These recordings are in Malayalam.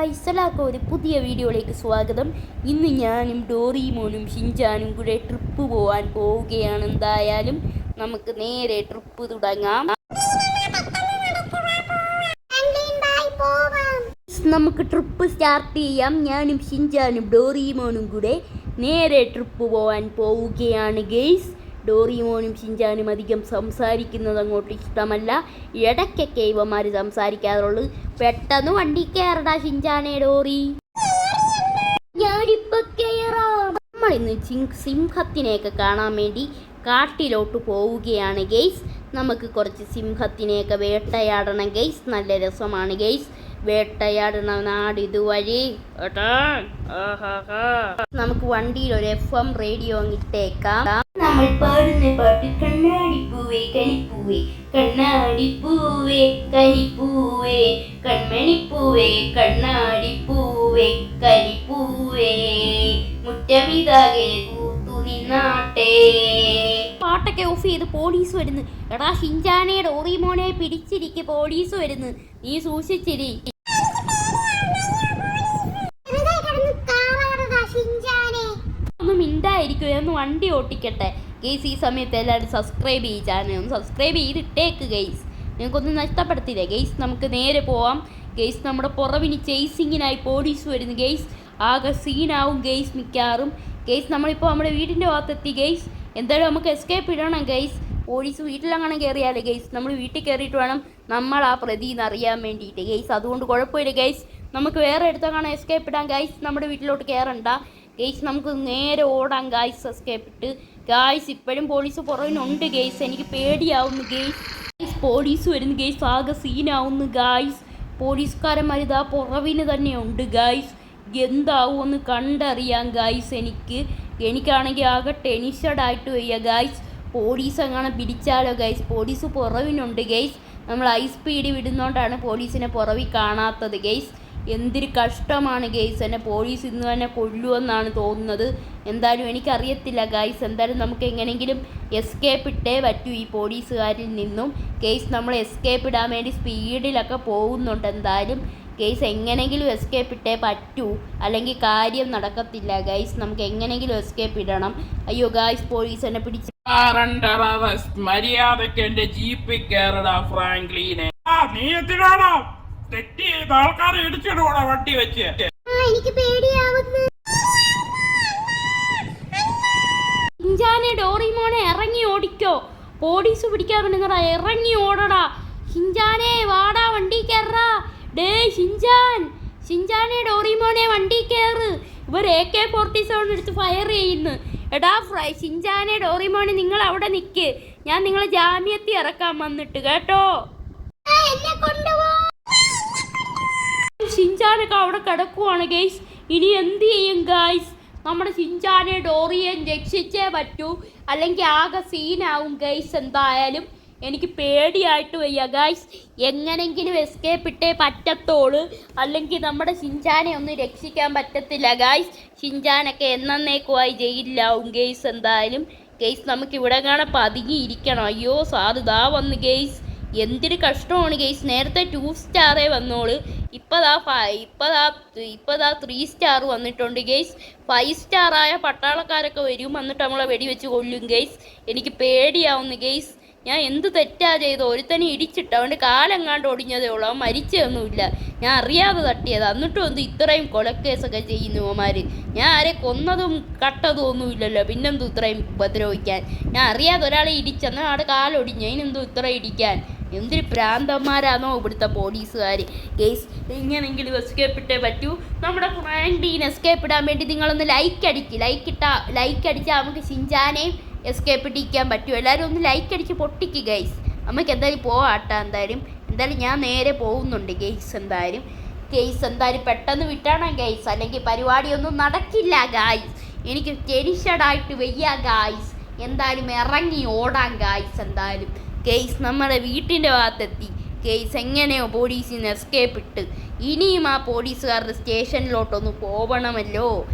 ഗായ്സ്, എല്ലാവർക്കും ഒരു പുതിയ വീഡിയോയിലേക്ക് സ്വാഗതം. ഇന്ന് ഞാനും ഡോറിമോനും ഷിൻചാനും കൂടെ ട്രിപ്പ് പോകാൻ പോവുകയാണ്. എന്തായാലും നമുക്ക് നേരെ ട്രിപ്പ് തുടങ്ങാം. നമുക്ക് ട്രിപ്പ് സ്റ്റാർട്ട് ചെയ്യാം. ഞാനും ഷിൻചാനും ഡോറിമോനും കൂടെ നേരെ ട്രിപ്പ് പോകാൻ പോവുകയാണ് ഗെയ്സ്. ഡോറിമോനും ഷിൻചാനും അധികം സംസാരിക്കുന്നത് അങ്ങോട്ട് ഇഷ്ടമല്ല. ഇടയ്ക്കൊക്കെ ഇവന്മാർ സംസാരിക്കാറുള്ളൂ. പെട്ടെന്ന് വണ്ടി കയറടാ ഷിൻചാനെ ഡോറി. ഞാനിപ്പോ കയറാം. നമ്മളിന്ന് സിംഹത്തിനെയൊക്കെ കാണാൻ വേണ്ടി കാട്ടിലോട്ട് പോവുകയാണ് ഗെയ്സ്. നമുക്ക് കുറച്ച് സിംഹത്തിനെയൊക്കെ വേട്ടയാടണം ഗെയ്സ്. നല്ല രസമാണ് ഗെയ്സ് വേട്ടയാടണ നാട് ഇതുവഴി. നമുക്ക് വണ്ടിയിൽ ഒരു FM റേഡിയോ ഇട്ടേക്കാം. നമ്മൾ പാടുന്ന പാട്ട് കണ്ണാടിപ്പൂവേ കനിപ്പൂവേ കണ്ണാടിപ്പൂവേ കനിപ്പൂവേ കൺമണിപ്പൂവേ കണ്ണാടിപ്പൂവേ കനിപ്പൂവേ മുറ്റമിതാകെ കൂത്തു നിന്നാട്ടെ. പാട്ടൊക്കെ ഓഫ് ചെയ്ത് പോലീസ് വരുന്നു. എടാ ഷിൻചാനെ ഡോറിമോനെ പിടിച്ചിരിക്ക്, പോലീസ് വരുന്നു, നീ സൂക്ഷിച്ചിരി. ഒന്ന് മിണ്ടായിരിക്കും, ഒന്ന് വണ്ടി ഓട്ടിക്കട്ടെ ഗെയ്സ്. ഈ സമയത്ത് എല്ലാവരും സബ്സ്ക്രൈബ് ചെയ്യും, ചാനൽ ഒന്ന് സബ്സ്ക്രൈബ് ചെയ്തിട്ടേക്ക് ഗെയ്സ്. നിങ്ങൾക്കൊന്നും നഷ്ടപ്പെടുത്തില്ല ഗെയ്സ്. നമുക്ക് നേരെ പോവാം ഗെയ്സ്. നമ്മുടെ പുറവിന് ചേസിങ്ങിനായി പോലീസ് വരുന്നു ഗെയ്സ്. ആകെ സീനാവും ഗെയ്സ് മിക്കാറും ഗെയ്സ്. നമ്മളിപ്പോൾ നമ്മുടെ വീടിൻ്റെ ഭാഗത്തെത്തി ഗെയ്സ്. എന്തായാലും നമുക്ക് എസ്കേപ്പ് ഇടണം ഗെയ്സ്. പോലീസ് വീട്ടിലങ്ങനെ കയറിയാലേ ഗെയ്സ് നമ്മൾ വീട്ടിൽ കയറിയിട്ട് വേണം നമ്മൾ ആ പ്രതിന്ന് അറിയാൻ വേണ്ടിയിട്ട് ഗെയ്സ്. അതുകൊണ്ട് കുഴപ്പമില്ല ഗെയ്സ്, നമുക്ക് വേറെ എടുത്തങ്ങനെ എസ്കേപ്പ് ഇടാം ഗെയ്സ്. നമ്മുടെ വീട്ടിലോട്ട് കയറണ്ട ഗെയ്സ്, നമുക്ക് നേരെ ഓടാം ഗായ്സ് എസ്കേപ്പ് ഇട്ട് ഗായ്സ്. ഇപ്പോഴും പോലീസ് പുറകിനുണ്ട് ഗെയ്സ്, എനിക്ക് പേടിയാവുന്നു ഗെയ്സ്. പോലീസ് വരുന്നു ഗെയ്സ്, ആകെ സീനാവുന്നു ഗായ്സ്. പോലീസുകാരന്മാർ ഇതാ പുറവിന് തന്നെ ഉണ്ട് ഗായ്സ്. എന്താവുമെന്ന് കണ്ടറിയാം ഗായ്സ്. എനിക്കാണെങ്കിൽ ആകെ ടെൻഷനായിട്ട് വയ്യ ഗായ്സ്. പോലീസ് അങ്ങനെ പിടിച്ചാലോ ഗൈസ്. പോലീസ് പുറവിനുണ്ട് ഗൈസ്. നമ്മൾ ഹൈ സ്പീഡ് വിടുന്നോണ്ടാണ് പോലീസിനെ പുറവിൽ കാണാത്തത് ഗൈസ്. എന്തൊരു കഷ്ടമാണ് ഗൈസ്. എന്നെ പോലീസ് ഇന്ന് തന്നെ കൊല്ലുമെന്നാണ് തോന്നുന്നത്. എന്തായാലും എനിക്കറിയത്തില്ല ഗൈസ്. എന്തായാലും നമുക്ക് എങ്ങനെയെങ്കിലും എസ്കേപ്പ് ഇട്ടേ പറ്റൂ ഈ പോലീസുകാരിൽ നിന്നും ഗൈസ്. നമ്മൾ എസ്കേപ്പ് ഇടാൻ വേണ്ടി സ്പീഡിലൊക്കെ പോകുന്നുണ്ട്. എന്തായാലും ഗൈസ് എങ്ങനെയെങ്കിലും എസ്കേപ്പ് ഇട്ടേ പറ്റൂ, അല്ലെങ്കിൽ കാര്യം നടക്കത്തില്ല ഗൈസ്. നമുക്ക് എങ്ങനെയെങ്കിലും എസ്കേപ്പ് ഇടണം. അയ്യോ ഗൈസ്, പോലീസ് എന്നെ പിടിച്ച്. മര്യാദക്ക് എന്റെ ജീപ്പിൽ കയറടാ ഫ്രാങ്ക്ലിനെ. നീ എത്തിനാണോ തെറ്റി ചെയ്ത ആൾക്കാരെ ഇടിച്ചിടൂടാ വണ്ടി വെച്ച്. എനിക്ക് പേടിയാവുന്നു. ഷിൻചാനെ ഡോറിമോനെ ഇറങ്ങി ഓടിക്കോ, പോലീസ് പിടിക്കാൻ നിങ്ങളാ. ഇറങ്ങി ഓടടാ ഷിൻചാനെ, വാടാ വണ്ടി കയറാ. ഡേ ഷിൻചാനെ ഡോറിമോനെ വണ്ടി കയറ്. ഇവർ AK-47 എടുത്ത് ഫയർ ചെയ്യുന്നു. എടാ ഷിൻചാനെ ഡോറിമോനെ നിങ്ങൾ അവിടെ നിൽക്ക്, ഞാൻ നിങ്ങളെ ജാമ്യത്തിൽ ഇറക്കാൻ വന്നിട്ട് കേട്ടോ. ഷിൻചാനൊക്കെ അവിടെ കിടക്കുവാണ് ഗൈസ്. ഇനി എന്ത് ചെയ്യും ഗൈസ്? നമ്മുടെ ഷിൻചാനെ ഡോറിയെ രക്ഷിച്ചേ പറ്റൂ, അല്ലെങ്കിൽ ആകെ സീനാവും ഗൈസ്. എന്തായാലും എനിക്ക് പേടിയായിട്ട് വയ്യ ഗൈസ്. എങ്ങനെങ്കിലും എസ്കേപ്പ് ഇട്ടേ പറ്റത്തോളൂ, അല്ലെങ്കിൽ നമ്മുടെ ഷിൻചാനെ ഒന്നും രക്ഷിക്കാൻ പറ്റത്തില്ല ഗൈസ്. ഷിൻചാനൊക്കെ എന്നേക്കുമായി ജയിലിലാവും ഗൈസ്. എന്തായാലും ഗൈസ് നമുക്ക് ഇവിടെ കാണാൻ പതുങ്ങിയിരിക്കണം. അയ്യോ സാറ് ഇതാ വന്ന് ഗൈസ്. എന്തൊരു കഷ്ടമാണ് ഗൈസ്. നേരത്തെ 2 സ്റ്റാറേ വന്നോളൂ, ഇപ്പതാ 3 സ്റ്റാർ വന്നിട്ടുണ്ട് ഗൈസ്. 5 സ്റ്റാറായ പട്ടാളക്കാരൊക്കെ വരും, എന്നിട്ട് നമ്മളെ വെടിവെച്ച് കൊല്ലും ഗൈസ്. എനിക്ക് പേടിയാവുന്നു ഗൈസ്. ഞാൻ എന്ത് തെറ്റാ ചെയ്തോ? ഒരുത്തനെ ഇടിച്ചിട്ട് അവൻ്റെ കാലെങ്ങാണ്ട് ഒടിഞ്ഞതേ ഉള്ളൂ, അവൻ മരിച്ചൊന്നുമില്ല. ഞാൻ അറിയാതെ തട്ടിയത്, എന്നിട്ടും എന്ത് ഇത്രയും കൊലക്കേസൊക്കെ ചെയ്യുന്നു അവന്മാർ. ഞാൻ ആരെ കൊന്നതും കട്ടതും ഒന്നുമില്ലല്ലോ, പിന്നെന്തും ഇത്രയും ഉപദ്രവിക്കാൻ? ഞാൻ അറിയാതെ ഒരാളെ ഇടിച്ചെന്നാൽ അവിടെ കാലൊടിഞ്ഞു, അതിനെന്തും ഇത്ര ഇടിക്കാൻ? എന്തൊരു പ്രാന്തന്മാരാണോ ഇവിടുത്തെ പോലീസുകാർ ഗെയ്സ്. എങ്ങനെയെങ്കിലും എസ്കേപ്പ് ഇട്ടേ പറ്റൂ. നമ്മുടെ ഫ്രാങ്ക്ലിൻ എസ്കേപ്പ് ഇടാൻ വേണ്ടി നിങ്ങളൊന്ന് ലൈക്ക് അടിച്ചാൽ നമുക്ക് ഷിൻചാനെയും എസ്കേപ്പ് ഇടിക്കാൻ പറ്റും. എല്ലാവരും ഒന്ന് ലൈക്ക് അടിച്ച് പൊട്ടിക്ക് ഗൈസ്. നമുക്ക് എന്തായാലും പോവാട്ടോ. എന്തായാലും ഞാൻ നേരെ പോകുന്നുണ്ട് ഗൈസ്. എന്തായാലും പെട്ടെന്ന് വിട്ടണം ഗൈസ്, അല്ലെങ്കിൽ പരിപാടിയൊന്നും നടക്കില്ല ഗൈസ്. എനിക്ക് ടെൻഷനായിട്ട് വയ്യ ഗൈസ്. എന്തായാലും ഇറങ്ങി ഓടാം ഗൈസ്. എന്തായാലും ഗൈസ് നമ്മുടെ വീട്ടിൻ്റെ ഭാഗത്തെത്തി ഗൈസ്. എങ്ങനെയോ പോലീസിന് എസ്കേപ്പ് ഇട്ട് ഇനിയും ആ പോലീസുകാരുടെ സ്റ്റേഷനിലോട്ടൊന്ന് പോകണമല്ലോ.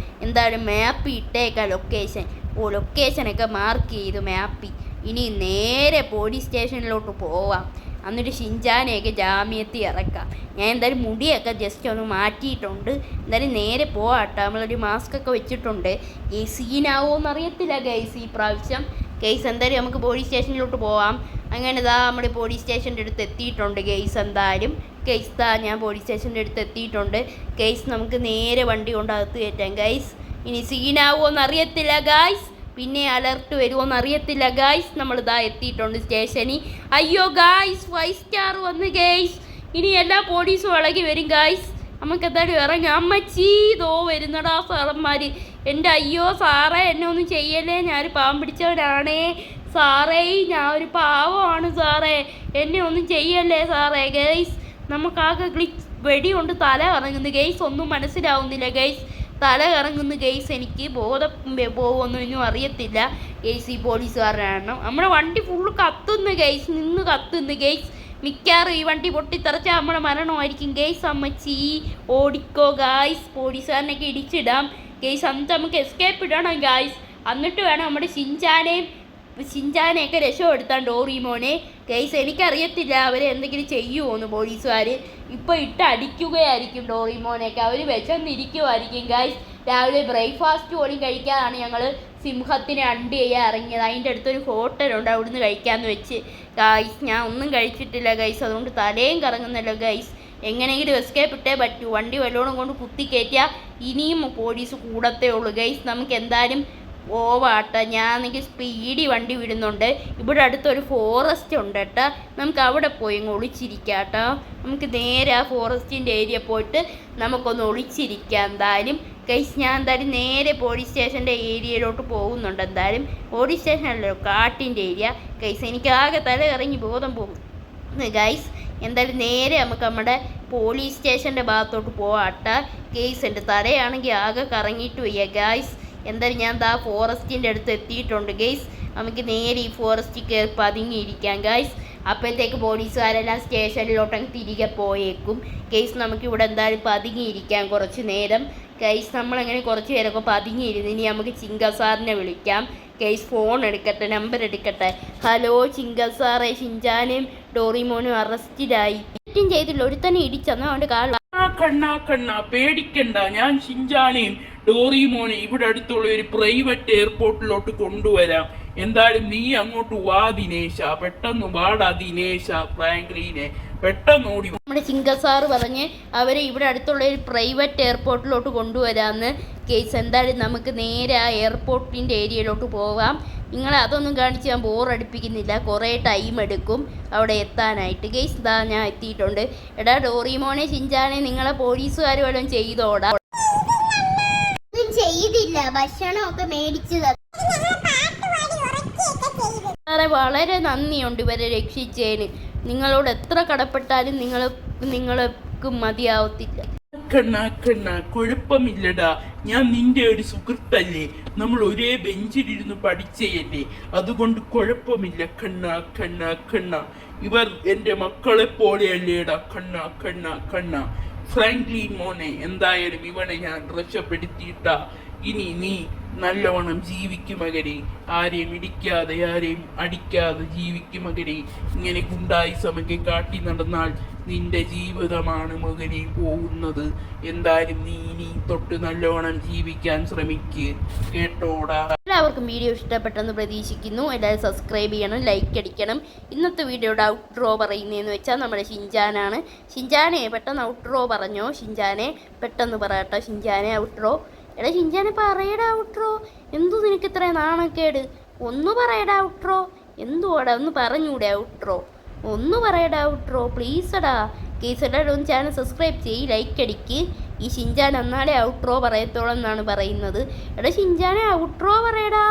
എന്തായാലും മാപ്പ് ഇട്ടേക്കാം ലൊക്കേഷനൊക്കെ മാർക്ക് ചെയ്തു മാപ്പി. ഇനി നേരെ പോലീസ് സ്റ്റേഷനിലോട്ട് പോവാം. എന്നിട്ട് ഷിൻചാനെയൊക്കെ ജാമ്യത്തിൽ ഇറക്കാം. ഞാൻ എന്തായാലും മുടിയൊക്കെ ജസ്റ്റ് ഒന്ന് മാറ്റിയിട്ടുണ്ട്. എന്തായാലും നേരെ പോവാട്ടോ. നമ്മളൊരു മാസ്ക് ഒക്കെ വെച്ചിട്ടുണ്ട്. ഈ സീനാവോന്ന് അറിയത്തില്ല ഗൈസ് ഈ പ്രാവശ്യം. ഗൈസ് എന്തായാലും നമുക്ക് പോലീസ് സ്റ്റേഷനിലോട്ട് പോവാം. അങ്ങനെ ഇതാ നമ്മുടെ പോലീസ് സ്റ്റേഷൻ്റെ അടുത്ത് എത്തിയിട്ടുണ്ട് ഗൈസ്. എന്തായാലും ഗൈസ് ഞാൻ പോലീസ് സ്റ്റേഷൻ്റെ അടുത്ത് എത്തിയിട്ടുണ്ട് ഗൈസ്. നമുക്ക് നേരെ വണ്ടി കൊണ്ട് അകത്ത് കയറ്റാം ഗൈസ്. ഇനി സീനാവോന്ന് അറിയത്തില്ല ഗൈസ്. പിന്നെ അലർട്ട് വരുമോയെന്ന് അറിയത്തില്ല ഗൈസ്. നമ്മളിതാ എത്തിയിട്ടുണ്ട് സ്റ്റേഷനിൽ. അയ്യോ ഗൈസ് 5 സ്റ്റാർ വന്ന് ഗൈസ്. ഇനി എല്ലാ പോലീസും ഇളകി വരും ഗൈസ്. നമുക്ക് എന്തായാലും ഇറങ്ങാം. അമ്മച്ചീ ദോ വരുന്നടാ സാറന്മാർ. എൻ്റെ അയ്യോ സാറേ എന്നെ ഒന്നും ചെയ്യല്ലേ, ഞാനൊരു പാവം പിടിച്ചവനാണേ സാറേ. ഞാൻ ഒരു പാവമാണ് സാറേ, എന്നെ ഒന്നും ചെയ്യല്ലേ സാറേ. ഗൈസ് നമുക്കാകെ വെടി കൊണ്ട് തല കറങ്ങുന്നു ഗൈസ്. ഒന്നും മനസ്സിലാവുന്നില്ല ഗൈസ്. തല കറങ്ങുന്നു ഗൈസ്. എനിക്ക് ബോധം പോകുമെന്നൊന്നും അറിയത്തില്ല ഗൈസ്. ഈ പോലീസുകാരനാണ്. നമ്മുടെ വണ്ടി ഫുള്ള് കത്തുന്നു ഗൈസ്. നിന്ന് കത്തുന്നു ഗൈസ്. മിക്കവാറും ഈ വണ്ടി പൊട്ടിത്തെറിച്ചാൽ നമ്മുടെ മരണമായിരിക്കും ഗൈസ്. അമ്മച്ചി ഓടിക്കോ ഗൈസ്. പോലീസുകാരനൊക്കെ ഇടിച്ചിടാം ഗൈസ്. എന്നിട്ട് നമുക്ക് എസ്കേപ്പ് ഇടണം ഗൈസ്. എന്നിട്ട് വേണം നമ്മുടെ ഷിൻചാനെയൊക്കെ രക്ഷപ്പെടുത്താൻ ഡോറിമോനെ ഗൈസ്. എനിക്കറിയത്തില്ല അവരെ എന്തെങ്കിലും ചെയ്യുമോന്ന് പോലീസുകാർ. ഇപ്പോൾ ഇട്ട് അടിക്കുകയായിരിക്കും ഡോറിമോനെയൊക്കെ. അവർ വിശന്നിരിക്കുമായിരിക്കും ഗൈസ്. രാവിലെ ബ്രേക്ക്ഫാസ്റ്റ് പോലും കഴിക്കാതാണ് ഞങ്ങൾ സിംഹത്തിനെ അണ്ട് ചെയ്യാൻ ഇറങ്ങിയത്. അതിൻ്റെ അടുത്തൊരു ഹോട്ടലുണ്ട്, അവിടുന്ന് കഴിക്കാമെന്ന് വെച്ച് ഗൈസ്. ഞാൻ ഒന്നും കഴിച്ചിട്ടില്ല ഗൈസ്. അതുകൊണ്ട് തലയും കറങ്ങുന്നല്ലോ ഗൈസ്. എങ്ങനെയെങ്കിലും എസ്കേപ്പ് ഇട്ടേ പറ്റൂ. വണ്ടി വല്ലോണം കൊണ്ട് കുത്തി കയറ്റിയാൽ ഇനിയും പോലീസ് കൂടത്തേ ഉള്ളൂ ഗൈസ്. നമുക്ക് എന്തായാലും പോവാട്ടോ. ഞാനെങ്കിൽ സ്പീഡിൽ വണ്ടി വിടുന്നുണ്ട്. ഇവിടെ അടുത്തൊരു ഫോറസ്റ്റ് ഉണ്ട് കേട്ടോ. നമുക്ക് അവിടെ പോയി ഒളിച്ചിരിക്കാം കേട്ടോ. നമുക്ക് നേരെ ആ ഫോറസ്റ്റിൻ്റെ ഏരിയ പോയിട്ട് നമുക്കൊന്ന് ഒളിച്ചിരിക്കാം എന്തായാലും ഗൈസ്. ഞാൻ എന്തായാലും നേരെ പോലീസ് സ്റ്റേഷൻ്റെ ഏരിയയിലോട്ട് പോകുന്നുണ്ട്. എന്തായാലും പോലീസ് സ്റ്റേഷനല്ലോ, കാട്ടിൻ്റെ ഏരിയ ഗൈസ്. എനിക്കാകെ തല ഇറങ്ങി ബോധം പോകും ഗൈസ്. എന്തായാലും നേരെ നമുക്ക് നമ്മുടെ പോലീസ് സ്റ്റേഷൻ്റെ ഭാഗത്തോട്ട് പോവാട്ടോ ഗൈസ്. എൻ്റെ തലയാണെങ്കിൽ ആകെ കറങ്ങിയിട്ട് വയ്യ ഗൈസ്. എന്തായാലും ഞാൻ ദാ ഫോറസ്റ്റിൻ്റെ അടുത്ത് എത്തിയിട്ടുണ്ട് ഗൈസ്. നമുക്ക് നേരെ ഈ ഫോറസ്റ്റിൽ കയറി പതുങ്ങിയിരിക്കാം ഗൈസ്. അപ്പോഴത്തേക്ക് പോലീസുകാരെല്ലാം സ്റ്റേഷനിലോട്ടങ്ങ് തിരികെ പോയേക്കും ഗൈസ്. നമുക്കിവിടെ എന്തായാലും പതുങ്ങിയിരിക്കാം കുറച്ച് നേരം ഗൈസ്. നമ്മളങ്ങനെ കുറച്ച് നേരമൊക്കെ പതുങ്ങിയിരുന്നു. ഇനി നമുക്ക് ചിങ്ക സാറിനെ വിളിക്കാം ഗൈസ്. ഫോൺ എടുക്കട്ടെ, നമ്പർ എടുക്കട്ടെ. ഹലോ ചിങ്ക സാറേ, ഷിൻചാനും ഡോറിമോനും അറസ്റ്റിലായി. തെറ്റും ചെയ്തില്ല, ഒരുത്തന്നെ ഇടിച്ചെന്ന് അവൻ്റെ കാല. കണ്ണാ പേടിക്കണ്ട. ഞാൻ ഷിൻചാനെയും ഡോറിമോനെ ഇവിടെ അടുത്തുള്ള ഒരു പ്രൈവറ്റ് എയർപോർട്ടിലോട്ട് കൊണ്ടുവരാം. എന്തായാലും നീ അങ്ങോട്ട് വാ ദിനേശ. പെട്ടെന്ന് വാടാ ദിനേശ. ഫ്രാങ്ക്ലിനെ പെട്ടെന്ന് ഓടി. നമ്മുടെ ചിങ്ക സാറ് പറഞ്ഞ് അവരെ ഇവിടെ അടുത്തുള്ള ഒരു പ്രൈവറ്റ് എയർപോർട്ടിലോട്ട് കൊണ്ടുവരാമെന്ന് കേസ്. എന്തായാലും നമുക്ക് നേരെ ആ എയർപോർട്ടിൻ്റെ ഏരിയയിലോട്ട് പോകാം. നിങ്ങളെ അതൊന്നും കാണിച്ച് ഞാൻ ബോറടിപ്പിക്കുന്നില്ല. കുറേ ടൈം എടുക്കും അവിടെ എത്താനായിട്ട് ഗൈസ്. ഇതാ ഞാൻ എത്തിയിട്ടുണ്ട്. എടാ ഡോറിമോനെ ഷിൻചാനെ നിങ്ങളെ പോലീസുകാർ വല്ലതും ചെയ്തോടാ? ചെയ്തില്ല, ഭക്ഷണമൊക്കെ മേടിച്ചത്. സാറേ വളരെ നന്ദിയുണ്ട് ഇവരെ രക്ഷിച്ചതിന്. നിങ്ങളോട് എത്ര കടപ്പെട്ടാലും നിങ്ങൾക്ക് മതിയാവത്തില്ല. കുഴപ്പമില്ലടാ, ഞാൻ നിന്റെ ഒരു സുഹൃത്തല്ലേ. നമ്മൾ ഒരേ ബെഞ്ചിലിരുന്ന് പഠിച്ചയല്ലേ, അതുകൊണ്ട് കുഴപ്പമില്ല കണ്ണ. ഇവർ എൻ്റെ മക്കളെ പോലെയല്ലേടാ കണ്ണ. ഫ്രാങ്ക്ലിൻ മോനെ, എന്തായാലും ഇവനെ ഞാൻ രക്ഷപ്പെടുത്തിയിട്ടാ. ഇനി നീ നല്ലവണ്ണം ജീവിക്കും മകനെ. ആരെയും ഇടിക്കാതെ ആരെയും അടിക്കാതെ ജീവിക്കും മകനെ. ഇങ്ങനെ ഗുണ്ടായിസമൊക്കെ കാട്ടി നടന്നാൽ നിന്റെ ജീവിതമാണ് മകനെ പോകുന്നത്. എന്തായാലും നീ ഇനി തൊട്ട് നല്ലവണ്ണം ജീവിക്കാൻ ശ്രമിക്ക് കേട്ടോടാ. എല്ലാവർക്കും വീഡിയോ ഇഷ്ടപ്പെട്ടെന്ന് പ്രതീക്ഷിക്കുന്നു. എല്ലാവരും സബ്സ്ക്രൈബ് ചെയ്യണം, ലൈക്ക് അടിക്കണം. ഇന്നത്തെ വീഡിയോയുടെ ഔട്ട്റോ പറയുന്നതെന്ന് വെച്ചാൽ നമ്മുടെ ഷിൻചാനാണ്. ഷിൻചാനെ പെട്ടെന്ന് ഔട്ട്റോ പറഞ്ഞോ. ഷിൻചാനെ പെട്ടെന്ന് പറയട്ടോ. ഷിൻചാനെ ഔട്ട്റോ. എടാ ഷിൻചാനെ പറയടാ ഔട്ട്റോ. എന്തു നിനക്ക് ഇത്ര നാണക്കേട്? ഒന്ന് പറയടാ ഔട്ട്റോ. എന്തുവാടാ ഒന്ന് പറഞ്ഞൂടെ ഔട്ട്റോ? ഒന്ന് പറയടാ ഔട്ട്റോ പ്ലീസടാ. കേസ് എല്ലാവരും ഒന്ന് ചാനൽ സബ്സ്ക്രൈബ് ചെയ്യ്, ലൈക്ക് അടിക്ക്. ഈ ഷിൻചാൻ എന്നാലേ ഔട്ട്റോ പറയത്തോളം എന്നാണ് പറയുന്നത്. എടാ ഷിൻചാനെ ഔട്ട്റോ പറയടാ.